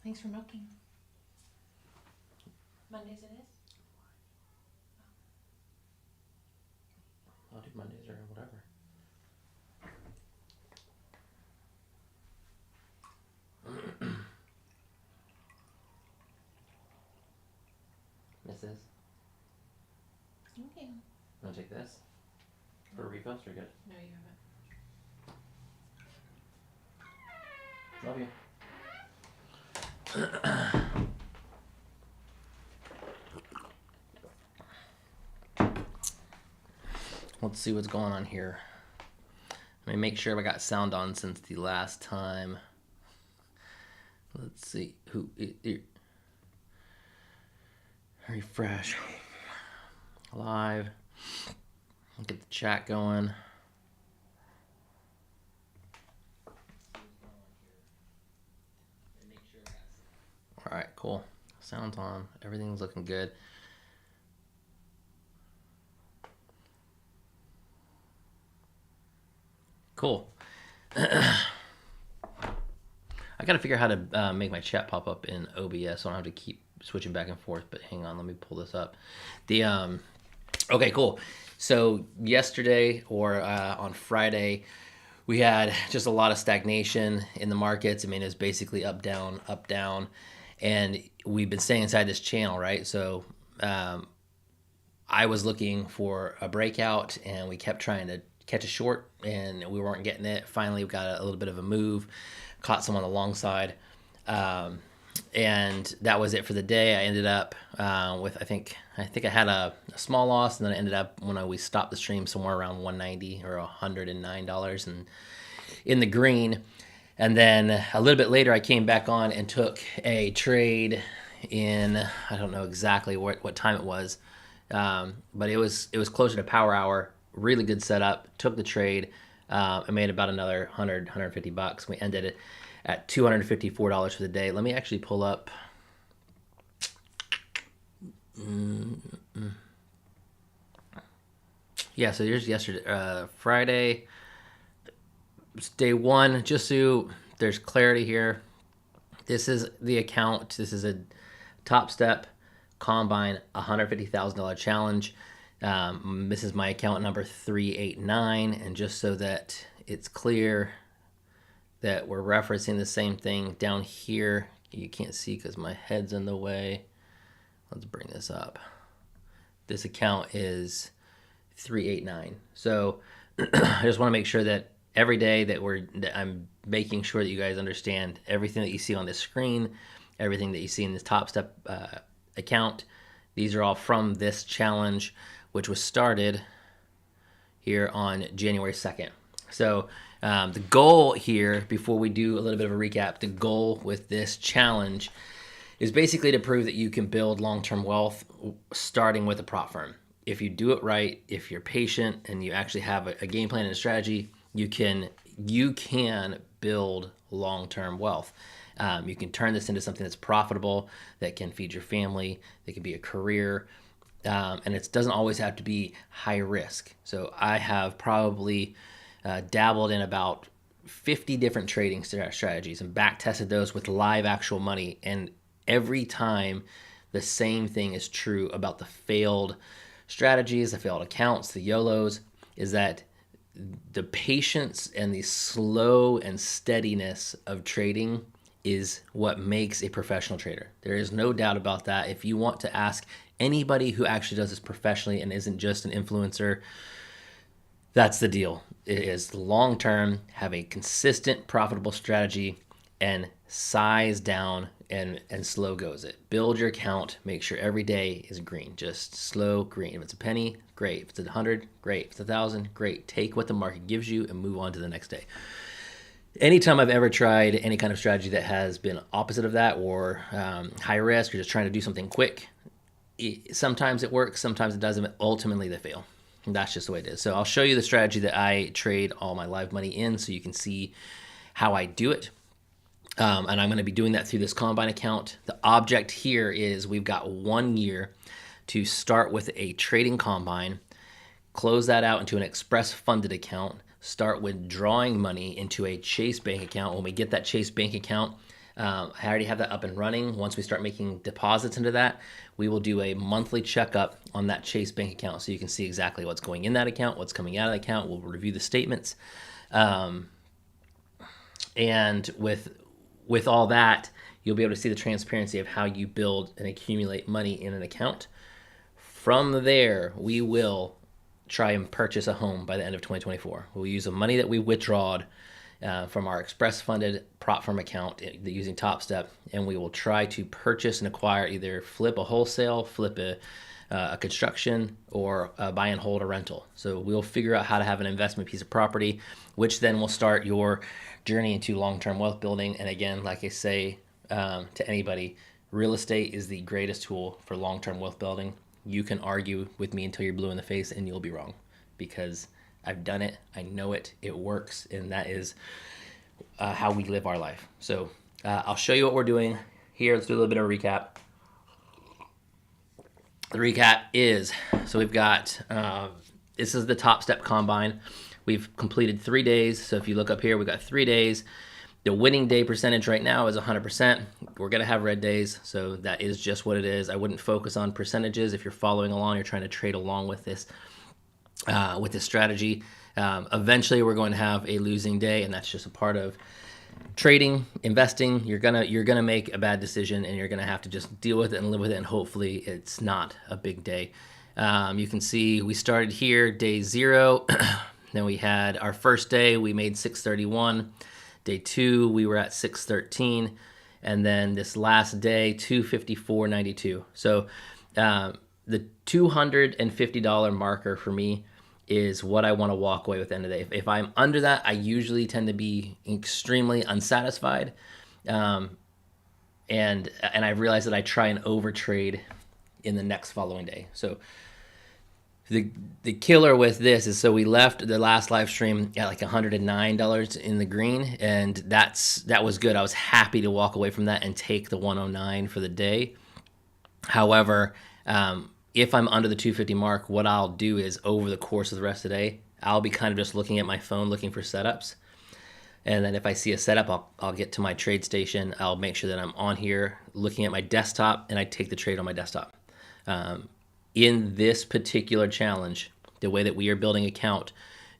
Thanks for milking. Mondays it is? I'll do Mondays or whatever. Mrs. Okay. Want to take this? For refills or good? No, you haven't. Love you. Let's see what's going on here. Let me make sure I got sound on since the last time. Let's see. Refresh. Live. Get the chat going. All right, cool. Sound's on. Everything's looking good. Cool. I got to figure out how to make my chat pop up in OBS so I don't have to keep switching back and forth. But hang on, let me pull this up. Okay, cool. So yesterday or on Friday, we had just a lot of stagnation in the markets. I mean, it's basically up, down, and we've been staying inside this channel, right? So I was looking for a breakout, and we kept trying to catch a short, and we weren't getting it. Finally, we got a little bit of a move, caught some on the long side, and that was it for the day. I ended up with I think I had a small loss, and then I ended up when we stopped the stream somewhere around $190 or $109 and in the green. And then a little bit later, I came back on and took a trade in, I don't know exactly what time it was, but it was closer to power hour. Really good setup. Took the trade. I made about another $150. We ended it at $254 for the day. Let me actually pull up. Yeah, so here's yesterday, Friday. It's day one. Just so there's clarity here. This is the account. This is a TOPSTEP Combine $150,000 challenge. This is my account number 389, and just so that it's clear that we're referencing the same thing down here, you can't see because my head's in the way. Let's bring this up. This account is 389. So I just want to make sure that every day that I'm making sure that you guys understand everything that you see on this screen, everything that you see in this TOPSTEP account. These are all from this challenge, which was started here on January 2nd. So the goal here, before we do a little bit of a recap, the goal with this challenge is basically to prove that you can build long-term wealth starting with a Propfirm. If you do it right, if you're patient and you actually have a game plan and a strategy, you can build long-term wealth. You can turn this into something that's profitable, that can feed your family, that can be a career, and it doesn't always have to be high risk. So I have probably dabbled in about 50 different trading strategies and back tested those with live actual money. And every time the same thing is true about the failed strategies, the failed accounts, the YOLOs, is that the patience and the slow and steadiness of trading is what makes a professional trader. There is no doubt about that. If you want to ask anybody who actually does this professionally and isn't just an influencer, that's the deal. It is long-term, have a consistent, profitable strategy, and size down and slow goes it. Build your account, make sure every day is green, just slow green. If it's a penny, great. If it's 100, great. If it's 1,000, great. Take what the market gives you and move on to the next day. Anytime I've ever tried any kind of strategy that has been opposite of that, or high risk, or just trying to do something quick, sometimes it works, sometimes it doesn't. Ultimately, they fail. And that's just the way it is. So I'll show you the strategy that I trade all my live money in so you can see how I do it. And I'm going to be doing that through this Combine account. The object here is we've got 1 year to start with a trading Combine, close that out into an Express funded account, start withdrawing money into a Chase bank account. When we get that Chase bank account, I already have that up and running. Once we start making deposits into that, we will do a monthly checkup on that Chase bank account so you can see exactly what's going in that account, what's coming out of the account. We'll review the statements. And with all that, you'll be able to see the transparency of how you build and accumulate money in an account. From there, we will try and purchase a home by the end of 2024. We'll use the money that we withdrawed from our express funded Propfirm account using TOPSTEP, and we will try to purchase and acquire, either flip a wholesale, flip a construction, or buy and hold a rental. So we'll figure out how to have an investment piece of property, which then will start your journey into long-term wealth building. And again, like I say to anybody, real estate is the greatest tool for long-term wealth building. You can argue with me until you're blue in the face and you'll be wrong, because I've done it, I know it, it works, and that is how we live our life. So I'll show you what we're doing here. Let's do a little bit of a recap. The recap is, so we've got, this is the TOPSTEP Combine. We've completed 3 days. So if you look up here, we've got 3 days. The winning day percentage right now is 100%. We're going to have red days, so that is just what it is. I wouldn't focus on percentages. If you're following along, you're trying to trade along with this strategy. Eventually, we're going to have a losing day, and that's just a part of trading, investing. You're gonna make a bad decision, and you're gonna have to just deal with it and live with it, and hopefully it's not a big day. You can see we started here, day 0. Then we had our first day, we made 631. Day 2, we were at 613, and then this last day, 254.92. So the $250 marker for me is what I want to walk away with at the end of the day. If I'm under that, I usually tend to be extremely unsatisfied, and I've realized that I try and overtrade in the next following day. So the killer with this is, so we left the last live stream at like $109 in the green, and that was good. I was happy to walk away from that and take the 109 for the day. However, if I'm under the 250 mark, what I'll do is, over the course of the rest of the day, I'll be kind of just looking at my phone, looking for setups. And then if I see a setup, I'll get to my trade station. I'll make sure that I'm on here looking at my desktop, and I take the trade on my desktop. In this particular challenge, the way that we are building account,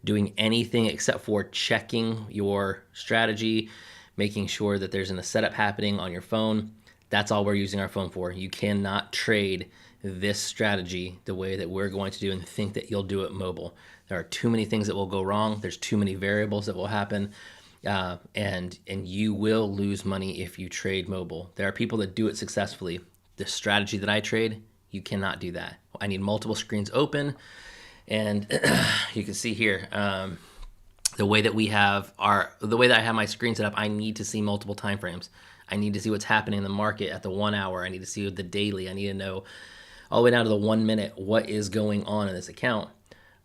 doing anything except for checking your strategy, making sure that there's a setup happening on your phone, that's all we're using our phone for. You cannot trade this strategy the way that we're going to do and think that you'll do it mobile. There are too many things that will go wrong. There's too many variables that will happen, and you will lose money if you trade mobile. There are people that do it successfully. The strategy that I trade, you cannot do that. I need multiple screens open, and you can see here the way that I have my screen set up. I need to see multiple time frames. I need to see what's happening in the market at the 1 hour. I need to see the daily. I need to know all the way down to the 1 minute what is going on in this account.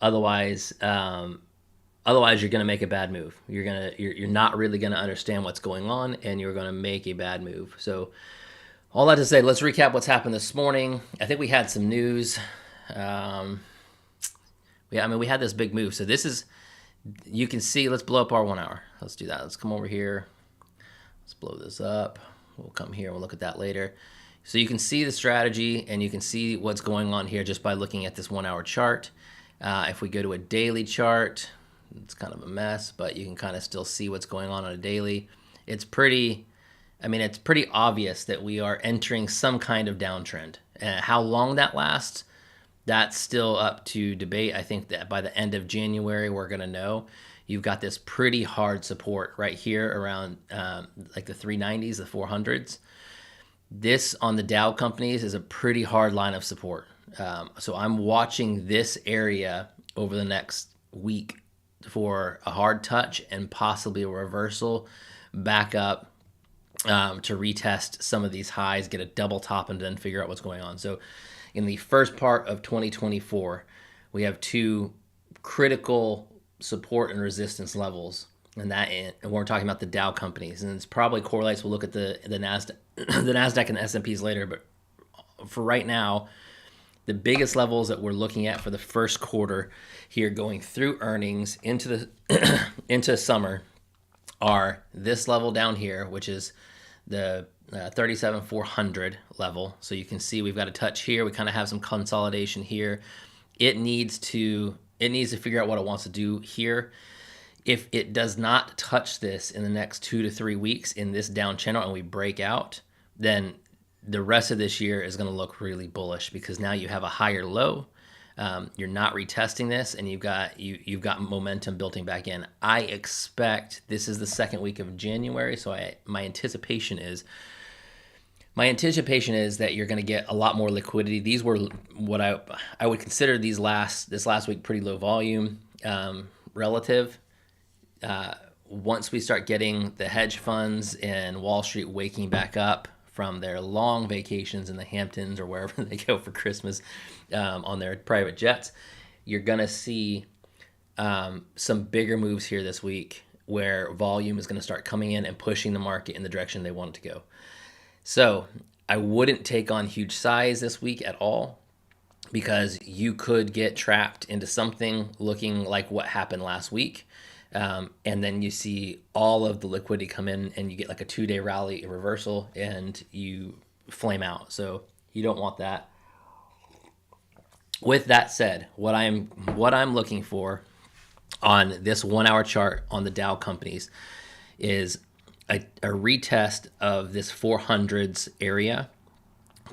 Otherwise, you're gonna make a bad move. You're not really gonna understand what's going on, and you're gonna make a bad move. So, all that to say, let's recap what's happened this morning. I think we had some news. We had this big move. So this is, you can see, let's blow up our 1 hour. Let's do that. Let's come over here. Let's blow this up. We'll come here. We'll look at that later. So you can see the strategy, and you can see what's going on here just by looking at this 1 hour chart. If we go to a daily chart, it's kind of a mess, but you can kind of still see what's going on a daily. It's pretty obvious that we are entering some kind of downtrend. How long that lasts, that's still up to debate. I think that by the end of January, we're going to know. You've got this pretty hard support right here around like the 390s, the 400s. This on the Dow companies is a pretty hard line of support. So I'm watching this area over the next week for a hard touch and possibly a reversal back up to retest some of these highs, get a double top, and then figure out what's going on. So in the first part of 2024, we have 2 critical support and resistance levels, and we're talking about the Dow companies, and it's probably correlates. We'll look at the Nasdaq, the Nasdaq and the S&Ps later, but for right now, the biggest levels that we're looking at for the first quarter here, going through earnings into summer, are this level down here, which is the 37,400 level. So you can see we've got a touch here. We kind of have some consolidation here. It needs to figure out what it wants to do here. If it does not touch this in the next 2 to 3 weeks in this down channel and we break out, then the rest of this year is going to look really bullish, because now you have a higher low. You're not retesting this, and you've got momentum building back in. I expect this is the second week of January, so my anticipation is that you're going to get a lot more liquidity. These were what I would consider this last week pretty low volume relative. Once we start getting the hedge funds and Wall Street waking back up from their long vacations in the Hamptons or wherever they go for Christmas on their private jets, you're going to see some bigger moves here this week, where volume is going to start coming in and pushing the market in the direction they want it to go. So I wouldn't take on huge size this week at all, because you could get trapped into something looking like what happened last week. And then you see all of the liquidity come in, and you get like a 2-day rally, a reversal, and you flame out. So you don't want that. With that said, what I'm looking for on this 1 hour chart on the Dow companies is a retest of this 400s area,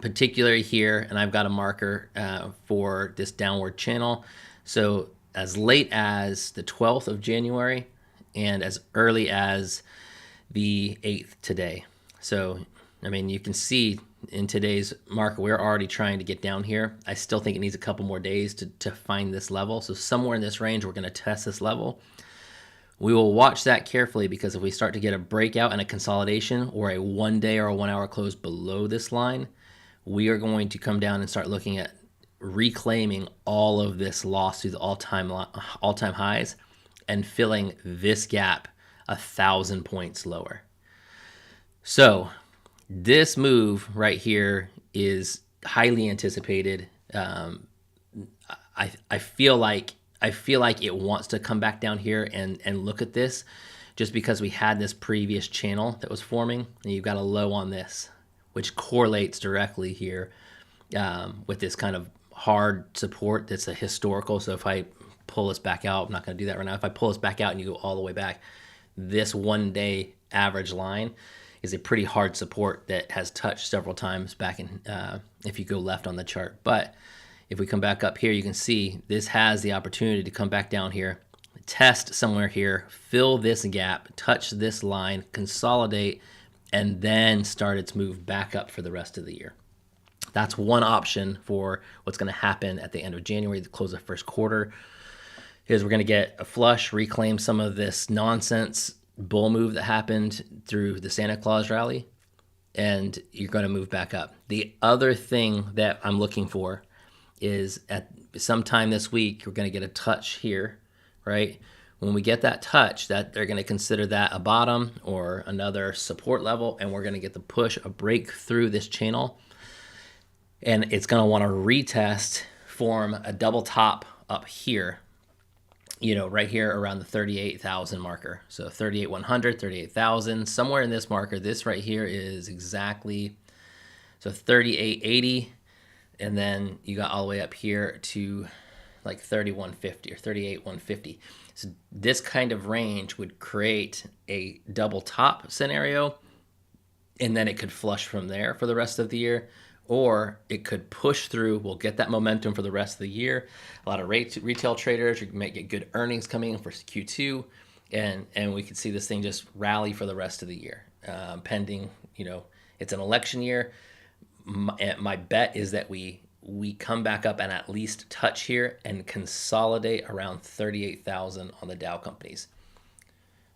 particularly here. And I've got a marker for this downward channel. So as late as the 12th of January and as early as the 8th today. So, I mean, you can see in today's market, we're already trying to get down here. I still think it needs a couple more days to find this level. So somewhere in this range, we're going to test this level. We will watch that carefully, because if we start to get a breakout and a consolidation, or a 1 day or a 1 hour close below this line, we are going to come down and start looking at reclaiming all of this loss to the all-time highs and filling this gap 1,000 points lower. So this move right here is highly anticipated. I feel like it wants to come back down here and look at this, just because we had this previous channel that was forming, and you've got a low on this, which correlates directly here with this kind of hard support that's a historical. So if I pull this back out, I'm not going to do that right now. If I pull this back out and you go all the way back, this 1 day average line is a pretty hard support that has touched several times back in if you go left on the chart. But if we come back up here, you can see this has the opportunity to come back down here, test somewhere here, fill this gap, touch this line, consolidate, and then start its move back up for the rest of the year. That's one option for what's going to happen at the end of January, the close of first quarter, is we're going to get a flush, reclaim some of this nonsense bull move that happened through the Santa Claus rally, and you're going to move back up. The other thing that I'm looking for is at sometime this week, we're going to get a touch here, right? When we get that touch, that they're going to consider that a bottom or another support level, and we're going to get the push, a break through this channel. And it's going to want to retest, form a double top up here, right here around the 38,000 marker. So 38,100, 38,000, somewhere in this marker. This right here is exactly, so 3880. And then you got all the way up here to like 3150 or 38,150. So this kind of range would create a double top scenario, and then it could flush from there for the rest of the year. Or it could push through. We'll get that momentum for the rest of the year. A lot of retail traders might get good earnings coming in for Q2, and we could see this thing just rally for the rest of the year, pending, it's an election year. My bet is that we come back up and at least touch here and consolidate around 38,000 on the Dow companies.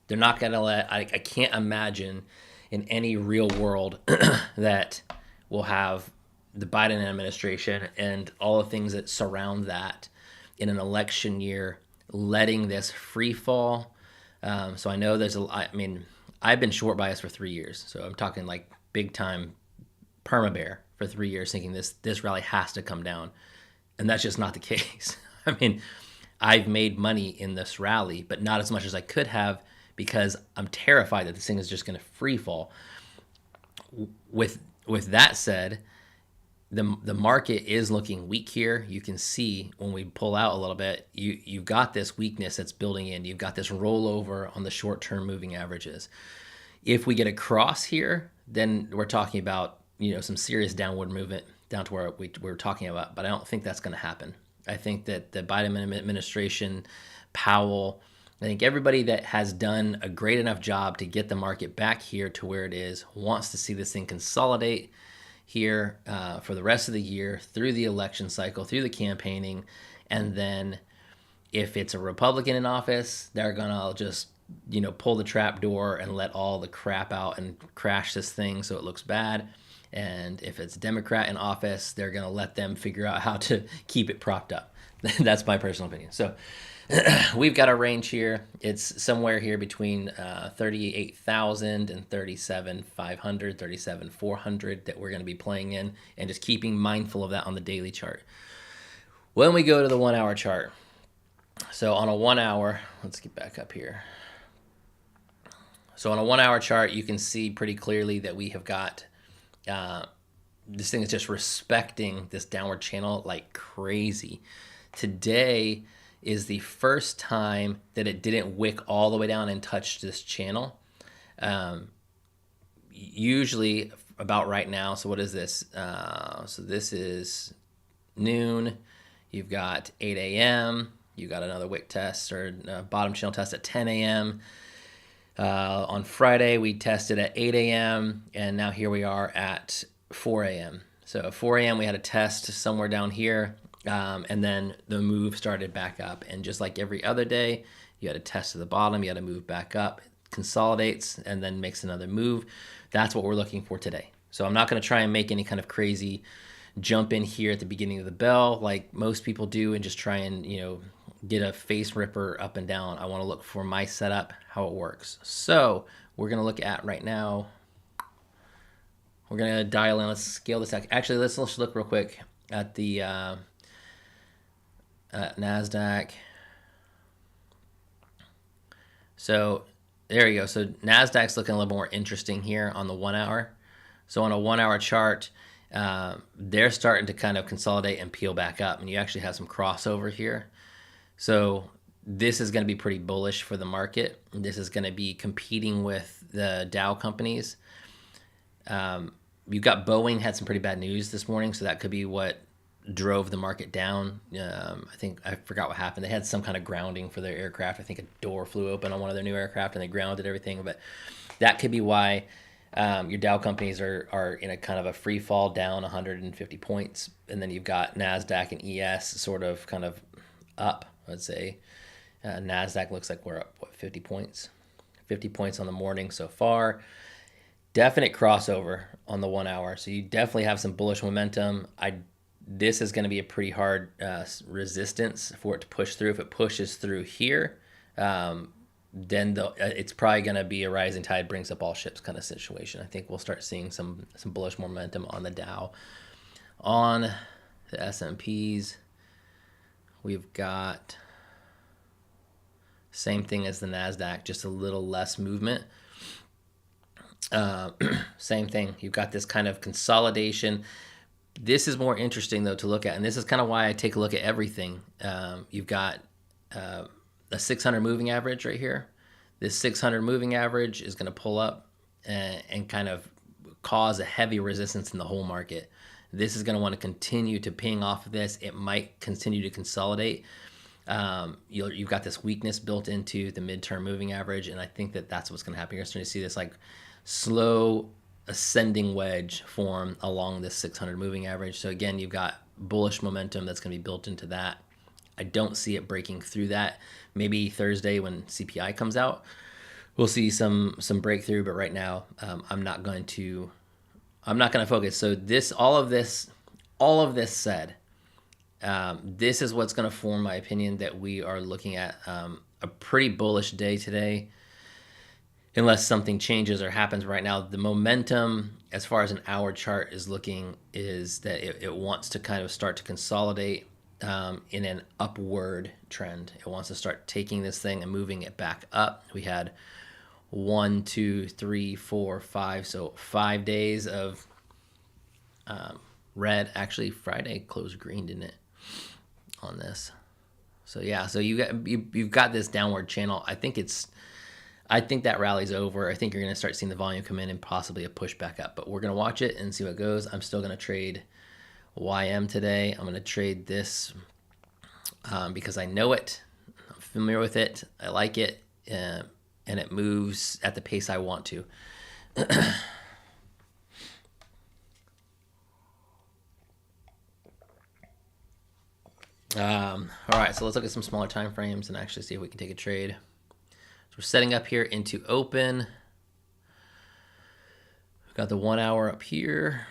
They're not going to I can't imagine in any real world that we'll have the Biden administration and all the things that surround that in an election year letting this free fall. So I know I've been short bias for 3 years. So I'm talking like big time perma bear for 3 years, thinking this rally has to come down. And that's just not the case. I've made money in this rally, but not as much as I could have, because I'm terrified that this thing is just going to free fall. with that said, the market is looking weak here. You can see when we pull out a little bit, you've got this weakness that's building in. You've got this rollover on the short-term moving averages. If we get a cross here, then we're talking about, you know, some serious downward movement down to where we're talking about. But I don't think that's going to happen. I think that the Biden administration, Powell, I think everybody that has done a great enough job to get the market back here to where it is wants to see this thing consolidate here for the rest of the year, through the election cycle, through the campaigning. And then if it's a Republican in office, they're going to just, you know, pull the trap door and let all the crap out and crash this thing so it looks bad. And if it's a Democrat in office, they're going to let them figure out how to keep it propped up. That's my personal opinion. So we've got a range here. It's somewhere here between 38,000 and 37,500, 37,400 that we're going to be playing in, and just keeping mindful of that on the daily chart. When we go to the 1 hour chart, so on a 1 hour, let's get back up here. So on a 1 hour chart, you can see pretty clearly that we have got this thing is just respecting this downward channel like crazy. Today is the first time that it didn't wick all the way down and touch this channel. Usually about right now, so what is this? So this is noon. You've got 8 a.m. You got another wick test or bottom channel test at 10 a.m. On Friday, we tested at 8 a.m. and now here we are at 4 a.m. So at 4 a.m. we had a test somewhere down here, and then the move started back up. And just like every other day, you had a test to the bottom, you had to move back up, consolidates, and then makes another move. That's what we're looking for today. So I'm not going to try and make any kind of crazy jump in here at the beginning of the bell like most people do and just try and, you know, get a face ripper up and down. I want to look for my setup, how it works. So we're going to look at right now, we're going to dial in, let's scale this out. Actually, let's look real quick at the NASDAQ. So there you go. So NASDAQ's looking a little more interesting here on the 1 hour. So on a 1 hour chart, they're starting to kind of consolidate and peel back up, and you actually have some crossover here. So this is going to be pretty bullish for the market. This is going to be competing with the Dow companies. You've got Boeing had some pretty bad news this morning, so that could be what drove the market down. I forgot what happened. They had some kind of grounding for their aircraft. I think a door flew open on one of their new aircraft and they grounded everything. But that could be why your Dow companies are in a kind of a free fall down 150 points. And then you've got NASDAQ and ES sort of kind of up, let's say. NASDAQ looks like we're up, 50 points? 50 points on the morning so far. Definite crossover on the 1 hour. So you definitely have some bullish momentum. This is going to be a pretty hard resistance for it to push through. If it pushes through here, then it's probably going to be a rising tide brings up all ships kind of situation. I think we'll start seeing some bullish momentum on the Dow. On the S&Ps, we've got same thing as the NASDAQ, just a little less movement. Same thing. You've got this kind of consolidation. This is more interesting, though, to look at, and this is kind of why I take a look at everything. You've got a 600 moving average right here. This 600 moving average is going to pull up and kind of cause a heavy resistance in the whole market. This is going to want to continue to ping off of this. It might continue to consolidate. You've got this weakness built into the midterm moving average, and I think that's what's going to happen. You're starting to see this like slow ascending wedge form along this 600 moving average. So again, you've got bullish momentum that's going to be built into that. I don't see it breaking through that. Maybe Thursday when CPI comes out, we'll see some breakthrough. But right now, I'm not going to focus. So all of this said, this is what's going to form my opinion that we are looking at a pretty bullish day today. Unless something changes or happens right now, the momentum as far as an hour chart is looking is that it wants to kind of start to consolidate in an upward trend. It wants to start taking this thing and moving it back up. We had 1, 2, 3, 4, 5. So 5 days of red. Actually, Friday closed green, didn't it? On this. So yeah, so you've got this downward channel. I think that rally's over. I think you're going to start seeing the volume come in and possibly a push back up. But we're going to watch it and see what goes. I'm still going to trade YM today. I'm going to trade this because I know it. I'm familiar with it. I like it. And it moves at the pace I want to. All right, so let's look at some smaller time frames and actually see if we can take a trade. So we're setting up here into open. We've got the 1 hour up here.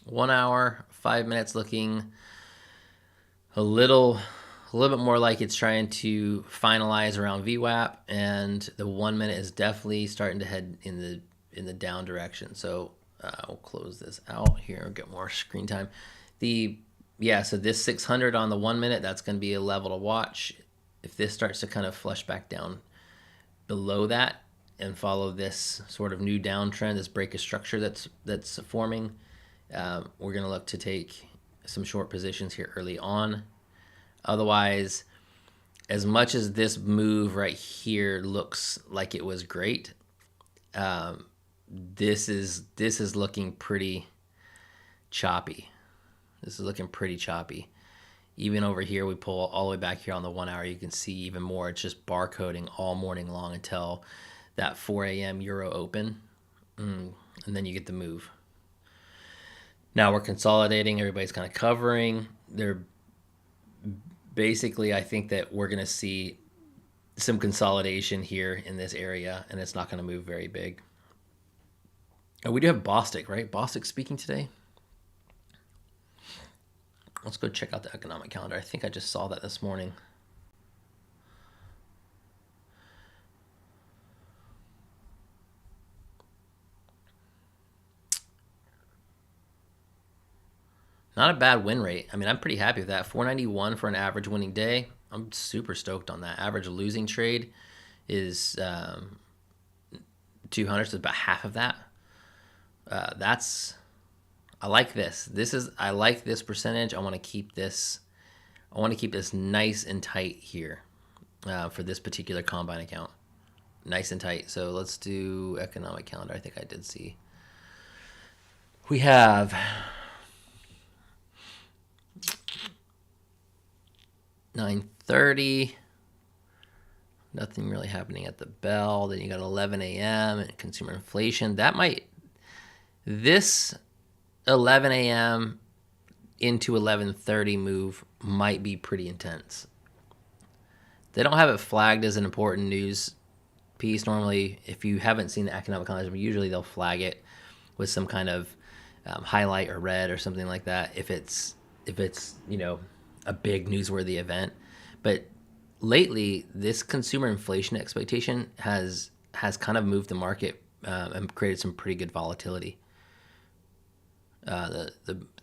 One hour, 5 minutes looking a little bit more like it's trying to finalize around VWAP, and the 1 minute is definitely starting to head in the down direction. So we'll close this out here and get more screen time. So this 600 on the 1 minute, that's going to be a level to watch. If this starts to kind of flush back down below that and follow this sort of new downtrend, this break of structure that's forming, we're going to look to take some short positions here early on. Otherwise, as much as this move right here looks like it was great, this is looking pretty choppy. This is looking pretty choppy. Even over here, we pull all the way back here on the 1 hour. You can see even more. It's just barcoding all morning long until that 4 a.m. Euro open, and then you get the move. Now we're consolidating. Everybody's kind of covering. They're basically, I think that we're going to see some consolidation here in this area, and it's not going to move very big. Oh, we do have Bostic, right? Bostic speaking today. Let's go check out the economic calendar. I think I just saw that this morning. Not a bad win rate. I mean, I'm pretty happy with that. 491 for an average winning day. I'm super stoked on that. Average losing trade is 200, so about half of that. I like this. I like this percentage. I want to keep this. I want to keep this nice and tight here for this particular combine account. Nice and tight. So let's do economic calendar. I think I did see. We have 9:30. Nothing really happening at the bell. Then you got 11 a.m. and consumer inflation. This 11 a.m. into 11:30 move might be pretty intense. They don't have it flagged as an important news piece. Normally, if you haven't seen the economic calendar, usually they'll flag it with some kind of highlight or red or something like that if it's a big newsworthy event. But lately, this consumer inflation expectation has kind of moved the market and created some pretty good volatility. The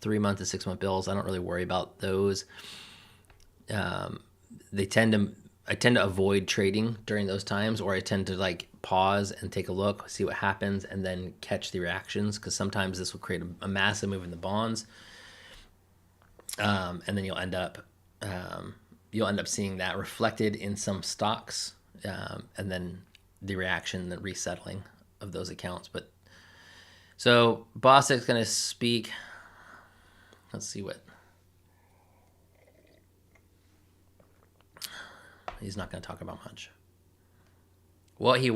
3 month and 6 month bills, I don't really worry about those. I tend to avoid trading during those times, or I tend to pause and take a look, see what happens, and then catch the reactions, because sometimes this will create a massive move in the bonds, and then you'll end up seeing that reflected in some stocks, and then the reaction, the resettling of those accounts. But so Bostic's going to speak. Let's see what. He's not going to talk about much. What we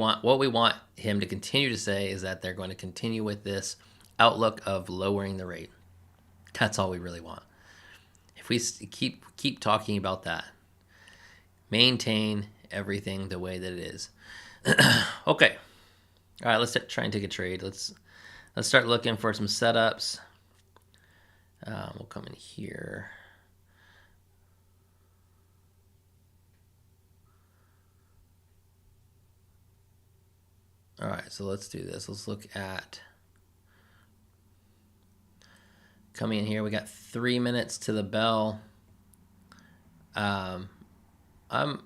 want him to continue to say is that they're going to continue with this outlook of lowering the rate. That's all we really want. If we keep talking about that, maintain everything the way that it is. Okay. All right, let's try and take a trade. Let's start looking for some setups. We'll come in here. All right, so let's do this. Let's look at coming in here. We got 3 minutes to the bell. Um, I'm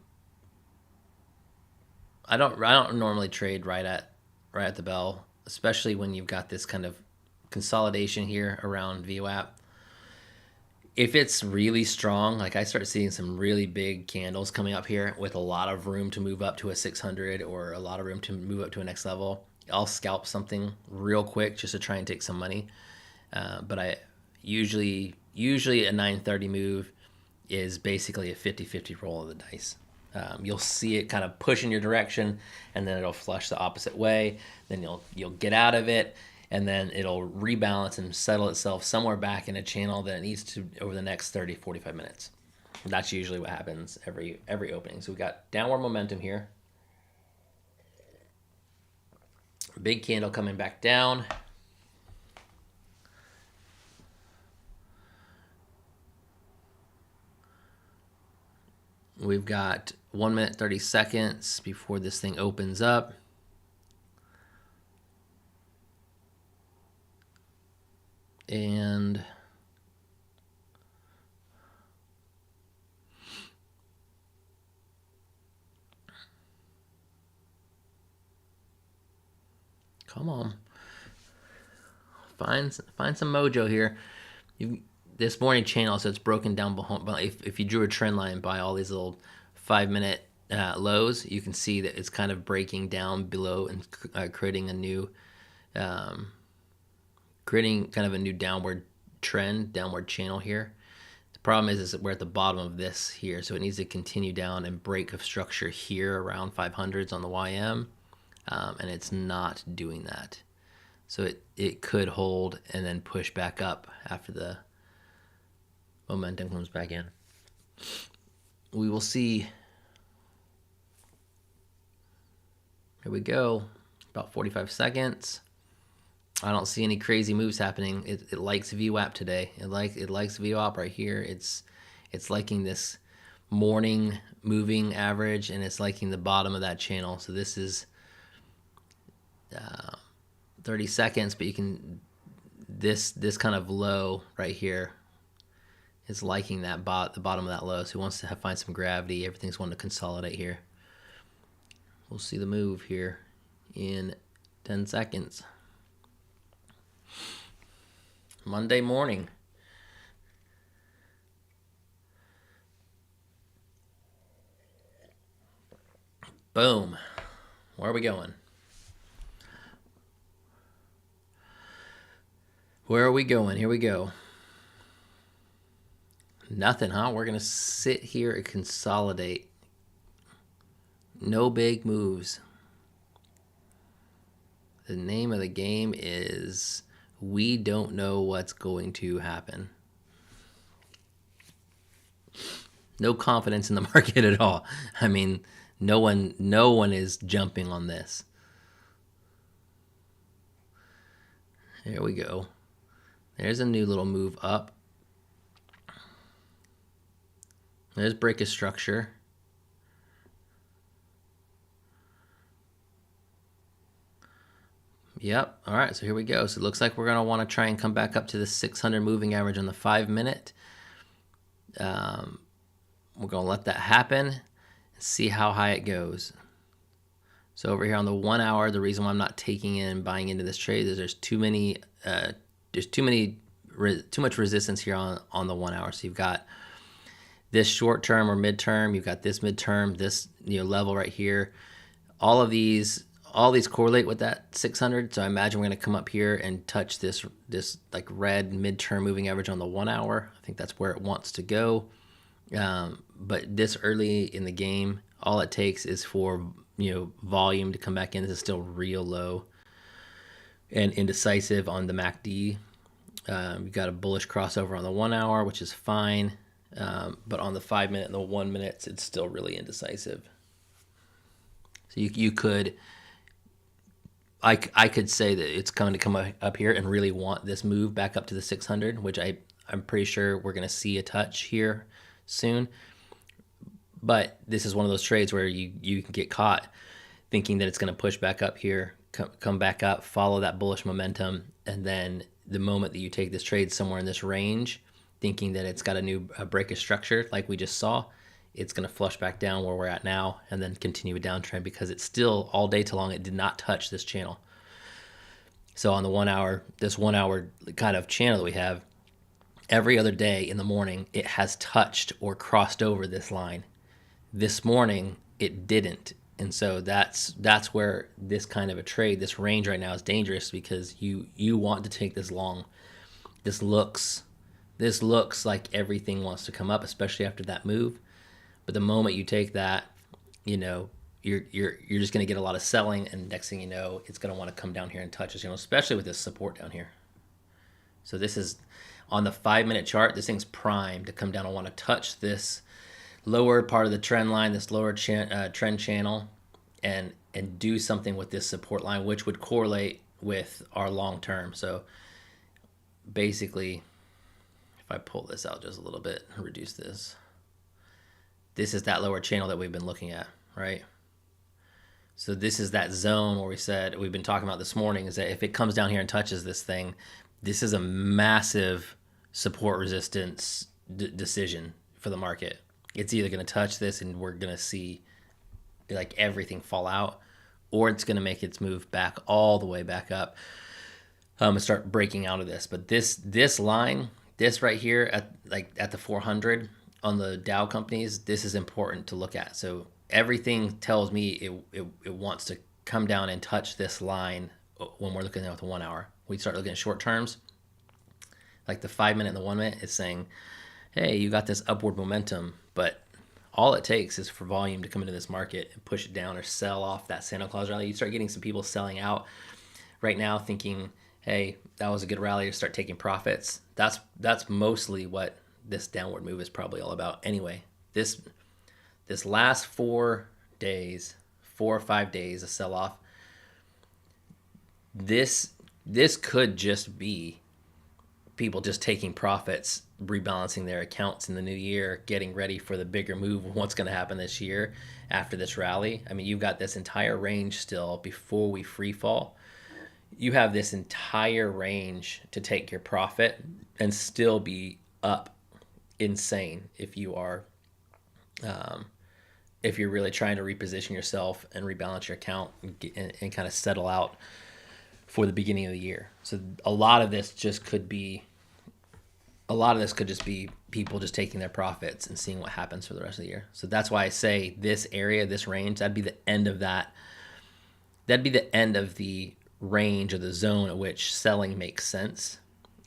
I don't normally trade right at the bell, especially when you've got this kind of consolidation here around VWAP. If it's really strong, like I start seeing some really big candles coming up here with a lot of room to move up to a 600 or a lot of room to move up to a next level, I'll scalp something real quick just to try and take some money. But I usually a 930 move is basically a 50-50 roll of the dice. You'll see it kind of push in your direction, and then it'll flush the opposite way. Then you'll get out of it, and then it'll rebalance and settle itself somewhere back in a channel that it needs to over the next 30-45 minutes. That's usually what happens every opening. So we got downward momentum here. Big candle coming back down. We've got 1 minute 30 seconds before this thing opens up. And come on, find some mojo here. This morning channel, so it's broken down behind. If you drew a trend line by all these little 5-minute lows, you can see that it's kind of breaking down below and creating a new, creating kind of a new downward trend, downward channel here. The problem is that we're at the bottom of this here, so it needs to continue down and break a structure here around 500s on the YM, and it's not doing that. So it could hold and then push back up after the momentum comes back in. We will see. Here we go. About 45 seconds. I don't see any crazy moves happening. It likes VWAP today. It likes VWAP right here. It's liking this morning moving average, and it's liking the bottom of that channel. So this is 30 seconds, but you can this kind of low right here is liking that the bottom of that low. So he wants to find some gravity. Everything's wanting to consolidate here. We'll see the move here in 10 seconds. Monday morning. Boom. Where are we going? Where are we going? Here we go. Nothing, huh? We're going to sit here and consolidate. No big moves. The name of the game is we don't know what's going to happen. No confidence in the market at all. I mean, no one is jumping on this. There we go. There's a new little move up. There's break a structure. Yep. All right. So here we go. So it looks like we're going to want to try and come back up to the 600 moving average on the 5-minute. We're going to let that happen and see how high it goes. So over here on the 1 hour, the reason why I'm not taking in buying into this trade is there's too much resistance here on the 1 hour. So you've got this short term or midterm, you've got this midterm, this level right here. All these correlate with that 600. So I imagine we're going to come up here and touch this like red midterm moving average on the 1 hour. I think that's where it wants to go. But this early in the game, all it takes is for volume to come back in. This is still real low and indecisive on the MACD. You've got a bullish crossover on the 1 hour, which is fine. But on the 5-minute and the 1 minute, it's still really indecisive. So you could, I could say that it's going to come up here and really want this move back up to the 600, which I'm pretty sure we're going to see a touch here soon. But this is one of those trades where you can get caught thinking that it's going to push back up here, come back up, follow that bullish momentum, and then the moment that you take this trade somewhere in this range, thinking that it's got a break of structure like we just saw, it's going to flush back down where we're at now and then continue a downtrend because it's still all day too long. It did not touch this channel. So on the 1 hour, this 1 hour kind of channel that we have, every other day in the morning, it has touched or crossed over this line. This morning, it didn't. And so that's where this kind of a trade, this range right now is dangerous because you want to take this long. This looks like everything wants to come up, especially after that move. But the moment you take that, you're just going to get a lot of selling, and next thing you know, it's going to want to come down here and touch us, especially with this support down here. So this is on the 5-minute chart. This thing's primed to come down and want to touch this lower part of the trend line, this lower trend channel, and do something with this support line, which would correlate with our long term. So basically, if I pull this out just a little bit, reduce this. This is that lower channel that we've been looking at, right? So this is that zone where we've been talking about this morning, is that if it comes down here and touches this thing, this is a massive support resistance decision for the market. It's either going to touch this and we're going to see like everything fall out, or it's going to make its move back all the way back up and start breaking out of this. But this line, this right here at the 400 on the Dow companies, this is important to look at. So everything tells me it wants to come down and touch this line when we're looking at the 1 hour. We start looking at short terms, like the 5-minute and the 1 minute is saying, hey, you got this upward momentum, but all it takes is for volume to come into this market and push it down or sell off that Santa Claus rally. You start getting some people selling out right now thinking, hey, that was a good rally to start taking profits. That's mostly what this downward move is probably all about anyway. This last 4 or 5 days of sell-off, this could just be people just taking profits, rebalancing their accounts in the new year, getting ready for the bigger move of what's going to happen this year after this rally. I mean, you've got this entire range still before we free fall. You have this entire range to take your profit and still be up insane if you are if you're really trying to reposition yourself and rebalance your account and kind of settle out for the beginning of the year. So a lot of this could just be people just taking their profits and seeing what happens for the rest of the year. So that's why I say this area, this range, that'd be the end of that. That'd be the end of the range or the zone at which selling makes sense.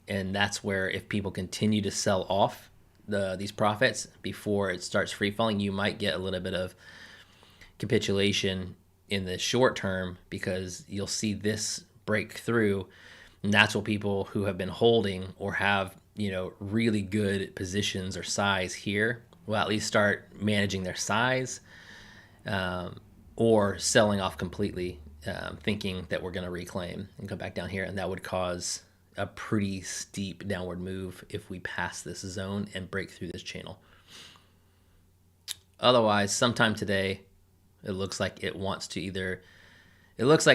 And that's where if people continue to sell off these profits before it starts free falling, you might get a little bit of capitulation in the short term because you'll see this break through, and that's what people who have been holding or have really good positions or size here will at least start managing their size or selling off completely, thinking that we're going to reclaim and come back down here, and that would cause a pretty steep downward move if we pass this zone and break through this channel. Otherwise, sometime today, it looks like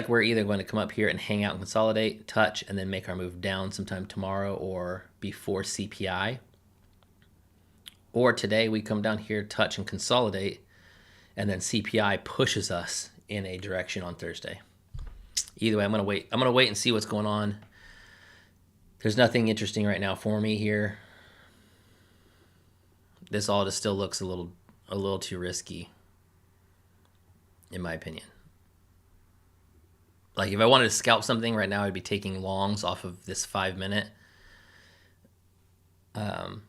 we're either going to come up here and hang out and consolidate, touch, and then make our move down sometime tomorrow or before CPI. Or today we come down here, touch and consolidate, and then CPI pushes us in a direction on Thursday. Either way, I'm going to wait and see what's going on. There's nothing interesting right now for me here. This all just still looks a little too risky, in my opinion. Like if I wanted to scalp something right now, I'd be taking longs off of this 5-minute. But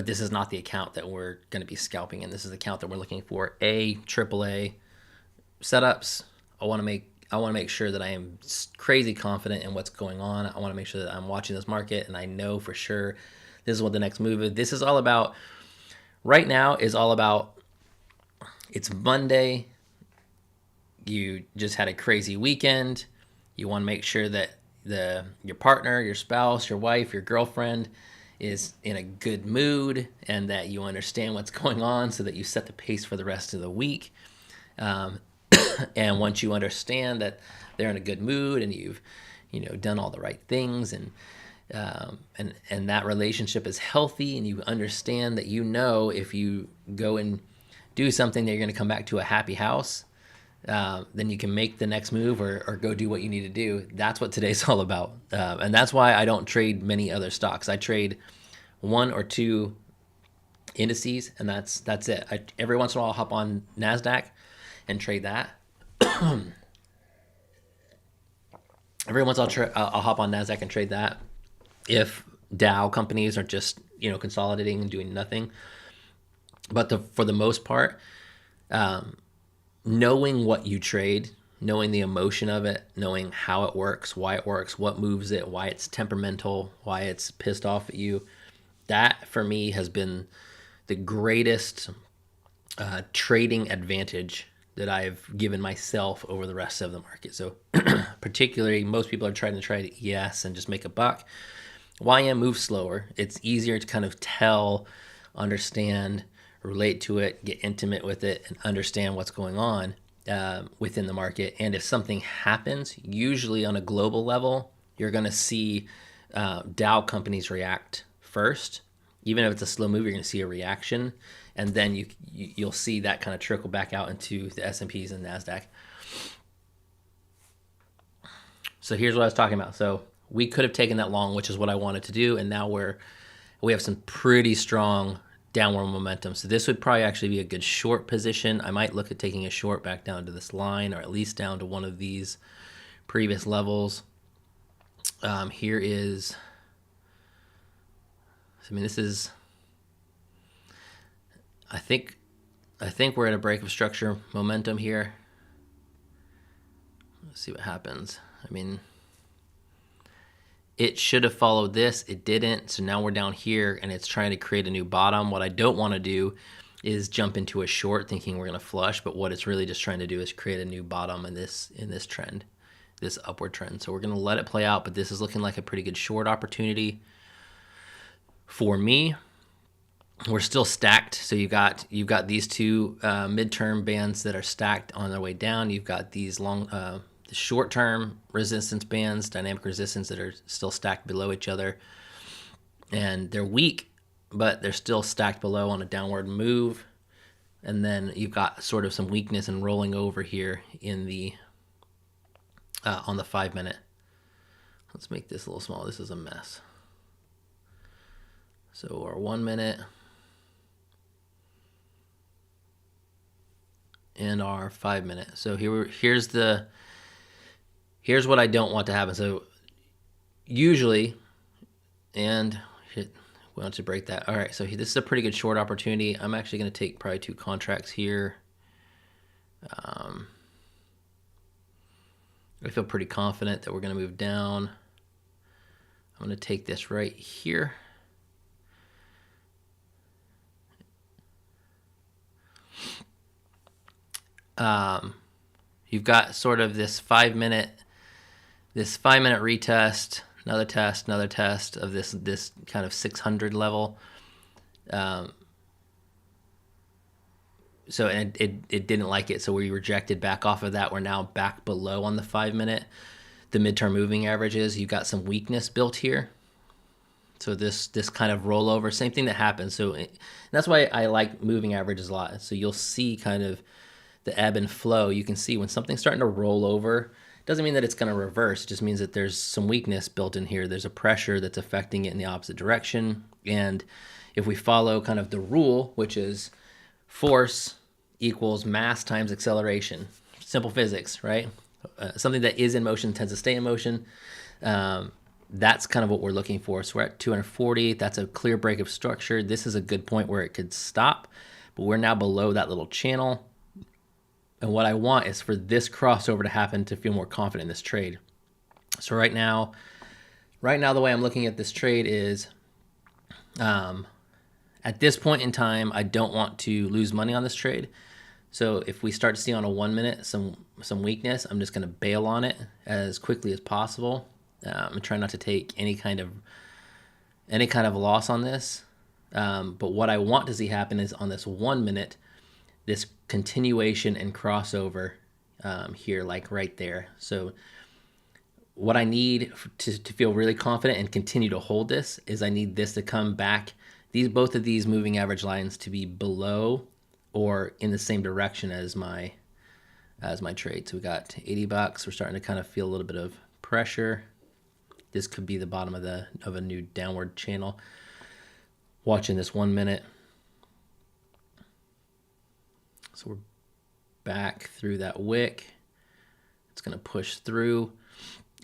this is not the account that we're going to be scalping in. This is the account that we're looking for AAA setups. I want to make sure that I am crazy confident in what's going on. I want to make sure that I'm watching this market and I know for sure this is what the next move is. This is all about, right now is all about, it's Monday. You just had a crazy weekend. You want to make sure that your partner, your spouse, your wife, your girlfriend is in a good mood and that you understand what's going on so that you set the pace for the rest of the week. And once you understand that they're in a good mood and you've done all the right things and And that relationship is healthy, and you understand that, if you go and do something, that you're going to come back to a happy house. Then you can make the next move, or go do what you need to do. That's what today's all about. And that's why I don't trade many other stocks. I trade one or two indices, and that's it. Every once in a while I'll hop on NASDAQ and trade that. Every once I'll hop on NASDAQ and trade that if Dow companies are just consolidating and doing nothing. But for the most part, knowing what you trade, knowing the emotion of it, knowing how it works, why it works, what moves it, why it's temperamental, why it's pissed off at you, that for me has been the greatest trading advantage that I've given myself over the rest of the market. So particularly, most people are trying to trade ES and just make a buck. YM moves slower. It's easier to kind of tell, understand, relate to it, get intimate with it, and understand what's going on within the market. And if something happens, usually on a global level, you're going to see Dow companies react first. Even if it's a slow move, you're going to see a reaction, and then you'll see that kind of trickle back out into the S&Ps and NASDAQ. So here's what I was talking about. So we could have taken that long, which is what I wanted to do, and now we have some pretty strong downward momentum. So this would probably actually be a good short position. I might look at taking a short back down to this line, or at least down to one of these previous levels. Here is, this is, I think we're at a break of structure momentum here. Let's see what happens. It should have followed this. It didn't. So now we're down here, and it's trying to create a new bottom. What I don't want to do is jump into a short thinking we're going to flush, but what it's really just trying to do is create a new bottom in this trend, this upward trend. So we're going to let it play out, but this is looking like a pretty good short opportunity for me. We're still stacked. So you've got these two midterm bands that are stacked on their way down. You've got these short-term resistance bands, dynamic resistance, that are still stacked below each other, and they're weak, but they're still stacked below on a downward move. And then you've got sort of some weakness and rolling over here in the on the 5 minute. Let's make this a little small. This is a mess. So our 1 minute and our 5 minute. So here's what I don't want to happen. So usually, and we want to break that. All right, so this is a pretty good short opportunity. I'm actually going to take probably 2 contracts here. I feel pretty confident that we're going to move down. I'm going to take this right here. You've got sort of this 5 minute retest, another test of this kind of 600 level. So it didn't like it, so we rejected back off of that. We're now back below on the 5 minute. The midterm moving averages, you've got some weakness built here. So this kind of rollover, same thing that happens. So that's why I like moving averages a lot. So you'll see kind of the ebb and flow. You can see when something's starting to roll over, it doesn't mean that it's going to reverse. It just means that there's some weakness built in here. There's a pressure that's affecting it in the opposite direction. And if we follow kind of the rule, which is force equals mass times acceleration, simple physics, right? Something that is in motion tends to stay in motion. That's kind of what we're looking for. So we're at 240. That's a clear break of structure. This is a good point where it could stop, but we're now below that little channel. And what I want is for this crossover to happen to feel more confident in this trade. So right now, the way I'm looking at this trade is, at this point in time, I don't want to lose money on this trade. So if we start to see on a 1 minute some weakness, I'm just going to bail on it as quickly as possible. I'm trying not to take any kind of loss on this. But what I want to see happen is on this 1 minute, this continuation and crossover here, like right there. So what I need to feel really confident and continue to hold this is I need this to come back. Both of these moving average lines to be below or in the same direction as my trade. So we got 80 bucks. We're starting to kind of feel a little bit of pressure. This could be the bottom of a new downward channel. Watching this 1 minute. So we're back through that wick. It's going to push through.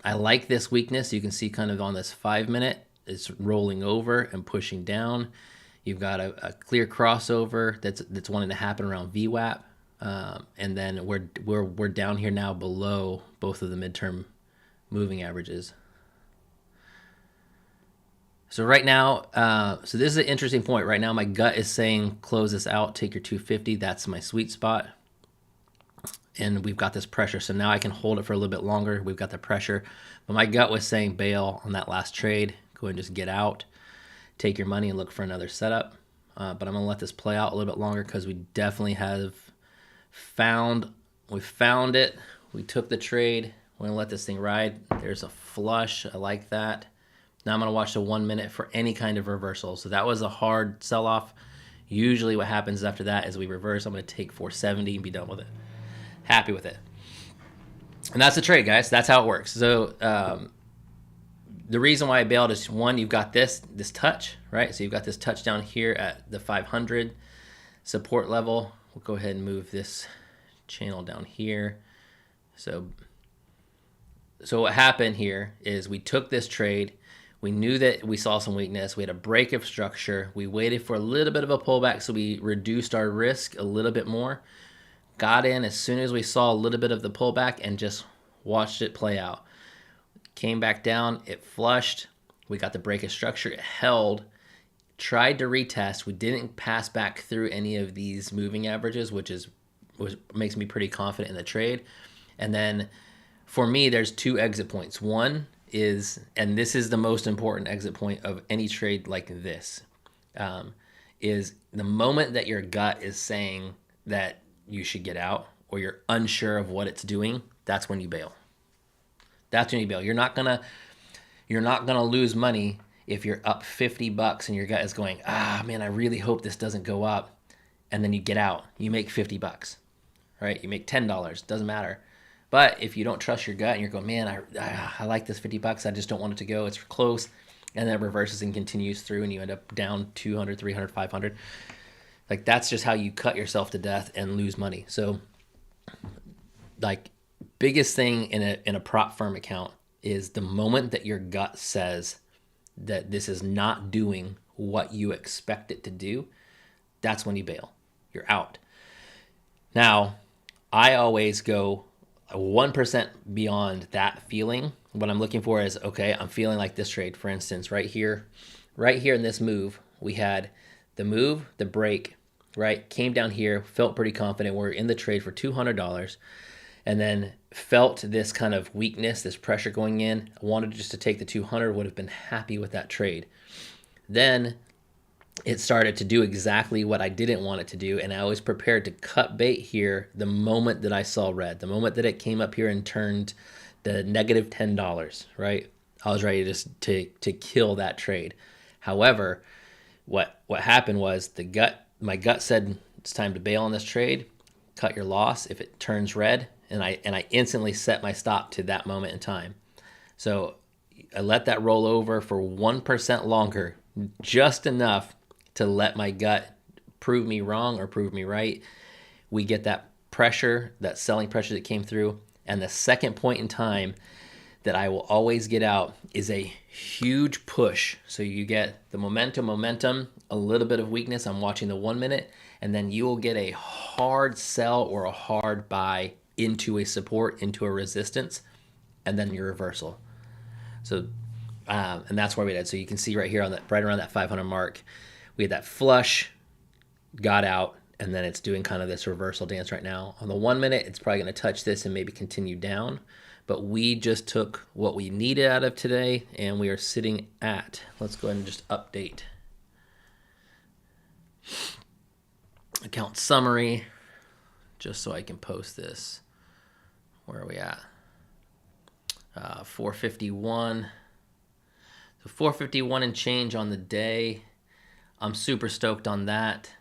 I like this weakness. You can see kind of on this 5 minute, it's rolling over and pushing down. You've got a clear crossover that's wanting to happen around VWAP. And then we're down here now below both of the midterm moving averages. So right now, so this is an interesting point. Right now, my gut is saying close this out, take your 250. That's my sweet spot. And we've got this pressure. So now I can hold it for a little bit longer. We've got the pressure. But my gut was saying bail on that last trade. Go ahead and just get out. Take your money and look for another setup. But I'm going to let this play out a little bit longer because we definitely have found it. We took the trade. We're going to let this thing ride. There's a flush. I like that. Now I'm going to watch the 1 minute for any kind of reversal. So that was a hard sell-off. Usually what happens after that is we reverse. I'm going to take 470 and be done with it. Happy with it. And that's the trade, guys. That's how it works. So the reason why I bailed is, one, you've got this touch, right? So you've got this touch down here at the 500 support level. We'll go ahead and move this channel down here. So what happened here is we took this trade. We knew that we saw some weakness. We had a break of structure. We waited for a little bit of a pullback, so we reduced our risk a little bit more. Got in as soon as we saw a little bit of the pullback and just watched it play out. Came back down. It flushed. We got the break of structure. It held. Tried to retest. We didn't pass back through any of these moving averages, which makes me pretty confident in the trade. And then for me, there's two exit points. One is, and this is the most important exit point of any trade like this, is the moment that your gut is saying that you should get out or you're unsure of what it's doing, that's when you bail. That's when you bail. You're not gonna lose money if you're up 50 bucks and your gut is going, man, I really hope this doesn't go up. And then you get out, you make 50 bucks, right? You make $10, doesn't matter. But if you don't trust your gut and you're going, man, I like this 50 bucks, I just don't want it to go, it's close, and then it reverses and continues through and you end up down 200, 300, 500. Like, that's just how you cut yourself to death and lose money. So, like, biggest thing in a Propfirm account is the moment that your gut says that this is not doing what you expect it to do, that's when you bail. You're out. Now, I always go 1% beyond that feeling. What I'm looking for is, okay, I'm feeling like this trade. For instance, right here in this move, we had the move, the break, right? Came down here, felt pretty confident. We're in the trade for $200 and then felt this kind of weakness, this pressure going in. I wanted just to take the 200, would have been happy with that trade. Then it started to do exactly what I didn't want it to do, and I was prepared to cut bait here the moment that I saw red, the moment that it came up here and turned the negative $10, right? I was ready to kill that trade. However, what happened was my gut said it's time to bail on this trade, cut your loss if it turns red, and I instantly set my stop to that moment in time. So I let that roll over for 1% longer, just enough to let my gut prove me wrong or prove me right. We get that pressure, that selling pressure that came through. And the second point in time that I will always get out is a huge push. So you get the momentum, a little bit of weakness. I'm watching the 1 minute, and then you will get a hard sell or a hard buy into a support, into a resistance, and then your reversal. So, and that's where we did. So you can see right here on that, right around that 500 mark, we had that flush, got out, and then it's doing kind of this reversal dance right now. On the 1 minute, it's probably going to touch this and maybe continue down. But we just took what we needed out of today, and we are sitting at, let's go ahead and just update. Account summary, just so I can post this. Where are we at? 451. So 451 and change on the day. I'm super stoked on that.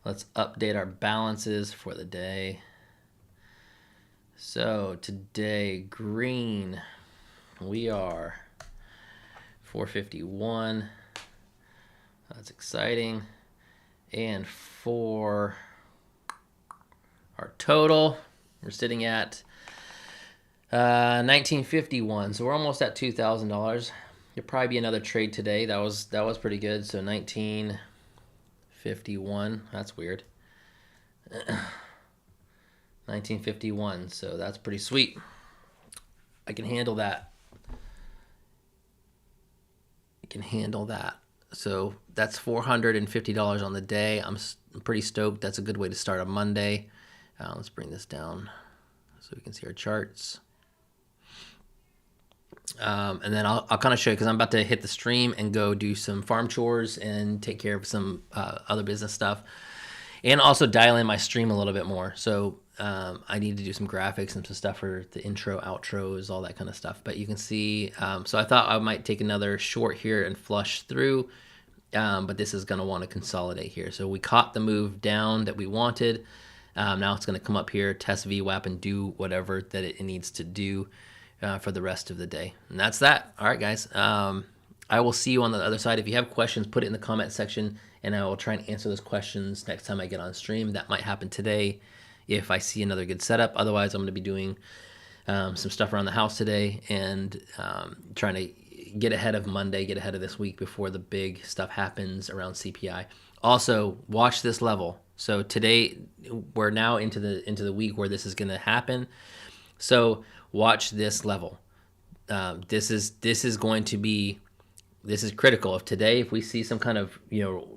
Let's update our balances for the day. So today, green, we are 451. That's exciting. And for our total, we're sitting at 1951. So we're almost at $2,000. There'll probably be another trade today. That was pretty good. So 1951. That's weird. 1951. So that's pretty sweet. I can handle that. So that's $450 on the day. I'm pretty stoked. That's a good way to start a Monday. Let's bring this down so we can see our charts. And then I'll kind of show you, because I'm about to hit the stream and go do some farm chores and take care of some other business stuff, and also dial in my stream a little bit more. So I need to do some graphics and some stuff for the intro, outros, all that kind of stuff. But you can see, so I thought I might take another short here and flush through, but this is going to want to consolidate here. So we caught the move down that we wanted. Now it's going to come up here, test VWAP, and do whatever that it needs to do for the rest of the day. And that's that. All right, guys. I will see you on the other side. If you have questions, put it in the comment section, and I will try and answer those questions next time I get on stream. That might happen today if I see another good setup. Otherwise, I'm going to be doing some stuff around the house today and trying to get ahead of Monday, get ahead of this week before the big stuff happens around CPI. Also, watch this level. So today, we're now into the week where this is going to happen. So watch this level. This is going to be, this is critical. If we see some kind of,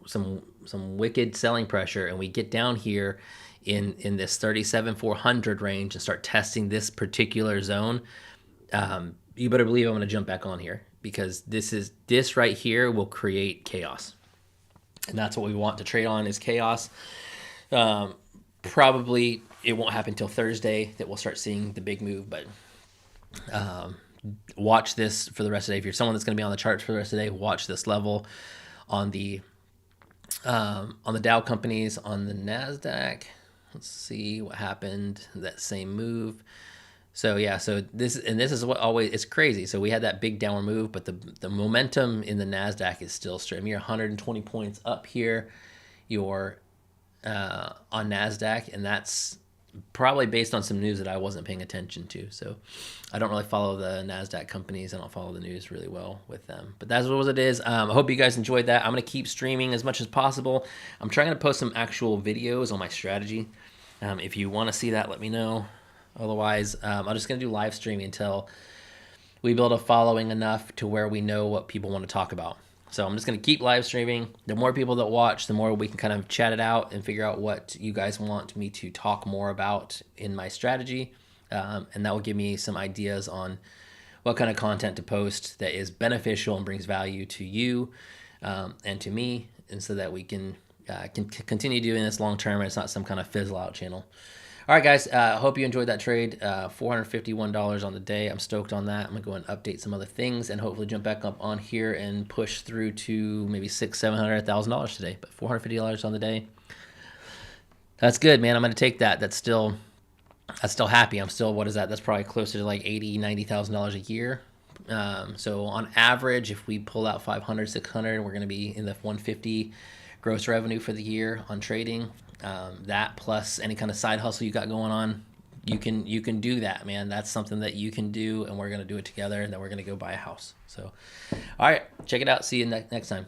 some wicked selling pressure, and we get down here in this 37,400 range and start testing this particular zone, you better believe I'm going to jump back on here, because this right here will create chaos, and that's what we want to trade on, is chaos. Probably it won't happen until Thursday that we'll start seeing the big move, but watch this for the rest of the day. If you're someone that's going to be on the charts for the rest of the day, watch this level on the Dow companies, on the NASDAQ. Let's see what happened, that same move. So yeah, so this is what always, it's crazy. So we had that big downward move, but the momentum in the NASDAQ is still straight. I mean, you're 120 points up here. You're on NASDAQ, and that's probably based on some news that I wasn't paying attention to. So I don't really follow the NASDAQ companies. I don't follow the news really well with them. But that's what it is. I hope you guys enjoyed that. I'm going to keep streaming as much as possible. I'm trying to post some actual videos on my strategy. If you want to see that, let me know. Otherwise, I'm just going to do live streaming until we build a following enough to where we know what people want to talk about. So I'm just going to keep live streaming. The more people that watch, the more we can kind of chat it out and figure out what you guys want me to talk more about in my strategy. And that will give me some ideas on what kind of content to post that is beneficial and brings value to you and to me, and so that we can continue doing this long term and it's not some kind of fizzle out channel. All right, guys, I hope you enjoyed that trade. $451 on the day. I'm stoked on that. I'm going to go and update some other things and hopefully jump back up on here and push through to maybe $600,000, $700,000 today. But $450 on the day, that's good, man. I'm going to take that. That's still happy. I'm still, what is that? That's probably closer to like $80,000, $90,000 a year. So on average, if we pull out 500, 600, we're going to be in the 150 gross revenue for the year on trading. That plus any kind of side hustle you got going on, you can do that, man. That's something that you can do, and we're going to do it together, and then we're going to go buy a house. So, all right, check it out. See you next time.